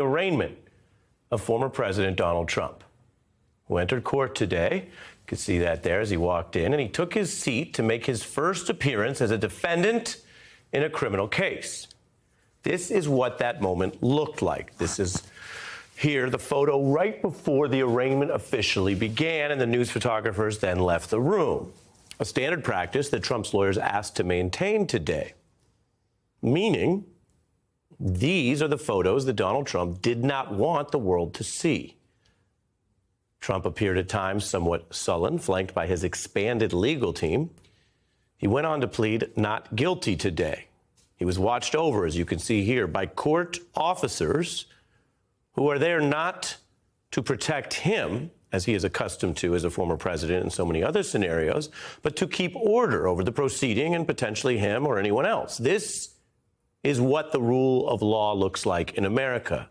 arraignment of former President Donald Trump, who entered court today. You could see that there as he walked in, and he took his seat to make his first appearance as a defendant in a criminal case. This is what that moment looked like. This is here, the photo right before the arraignment officially began, and the news photographers then left the room. A standard practice that Trump's lawyers asked to maintain today, meaning these are the photos that Donald Trump did not want the world to see. Trump appeared at times somewhat sullen, flanked by his expanded legal team. He went on to plead not guilty today. He was watched over, as you can see here, by court officers who are there not to protect him, as he is accustomed to as a former president in so many other scenarios, but to keep order over the proceeding and potentially him or anyone else. This is what the rule of law looks like in America.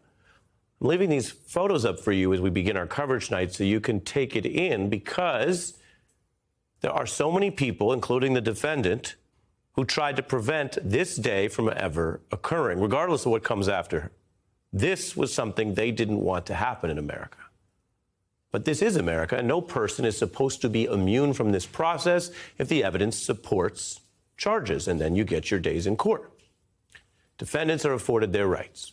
I'm leaving these photos up for you as we begin our coverage tonight so you can take it in, because there are so many people, including the defendant, who tried to prevent this day from ever occurring, regardless of what comes after. This was something they didn't want to happen in America. But this is America, and no person is supposed to be immune from this process if the evidence supports charges, and then you get your days in court. Defendants are afforded their rights.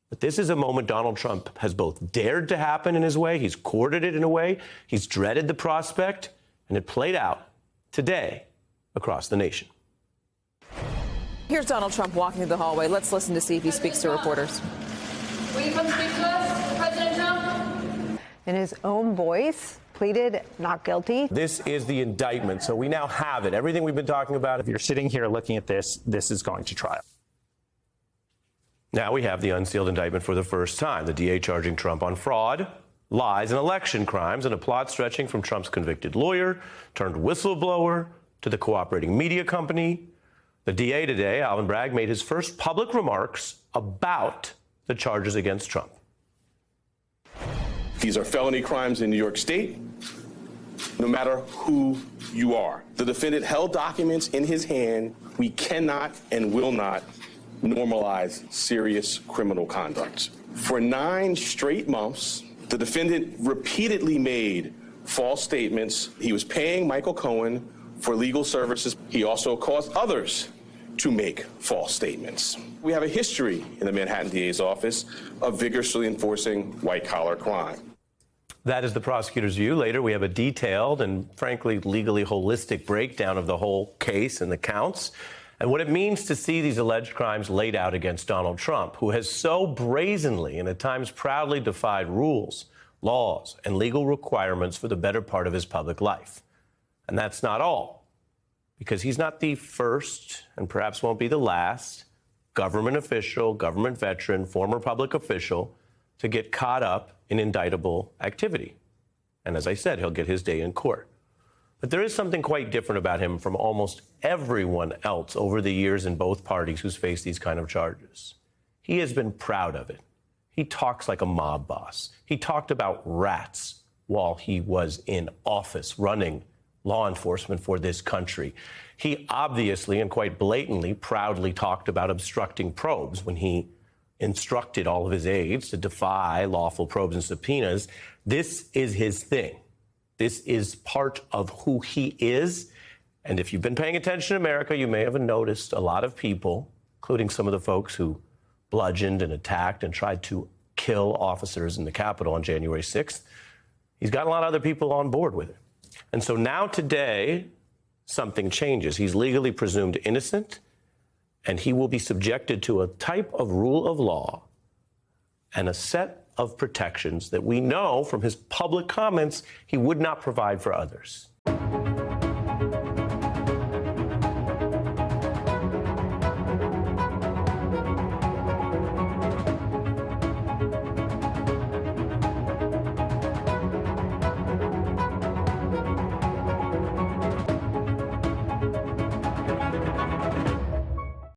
But this is a moment Donald Trump has both dared to happen in his way, he's courted it in a way, he's dreaded the prospect, and it played out today across the nation. Here's Donald Trump walking through the hallway. Let's listen to see if he speaks to reporters. Will you come speak to us, President Trump? In his own voice, pleaded not guilty. This is the indictment, so we now have it. Everything we've been talking about. If you're sitting here looking at this, this is going to trial. Now we have the unsealed indictment for the first time. The DA charging Trump on fraud, lies, and election crimes, and a plot stretching from Trump's convicted lawyer turned whistleblower to the cooperating media company. The DA today, Alvin Bragg, made his first public remarks about the charges against Trump. These are felony crimes in New York State, no matter who you are. The defendant held documents in his hand. We cannot and will not normalize serious criminal conduct. For 9 straight months, the defendant repeatedly made false statements. He was paying Michael Cohen for legal services. He also caused others to make false statements. We have a history in the Manhattan DA's office of vigorously enforcing white-collar crime. That is the prosecutor's view. Later, we have a detailed and, frankly, legally holistic breakdown of the whole case and the counts and what it means to see these alleged crimes laid out against Donald Trump, who has so brazenly and at times proudly defied rules, laws, and legal requirements for the better part of his public life. And that's not all, because he's not the first and perhaps won't be the last government official, government veteran, former public official to get caught up in indictable activity. And as I said, he'll get his day in court. But there is something quite different about him from almost everyone else over the years in both parties who's faced these kind of charges. He has been proud of it. He talks like a mob boss. He talked about rats while he was in office running law enforcement for this country. He obviously and quite blatantly proudly talked about obstructing probes when he instructed all of his aides to defy lawful probes and subpoenas. This is his thing. This is part of who he is. And if you've been paying attention in America, you may have noticed a lot of people, including some of the folks who bludgeoned and attacked and tried to kill officers in the Capitol on January 6th. He's got a lot of other people on board with it. And so now today, something changes. He's legally presumed innocent, and he will be subjected to a type of rule of law and a set of protections that we know from his public comments he would not provide for others.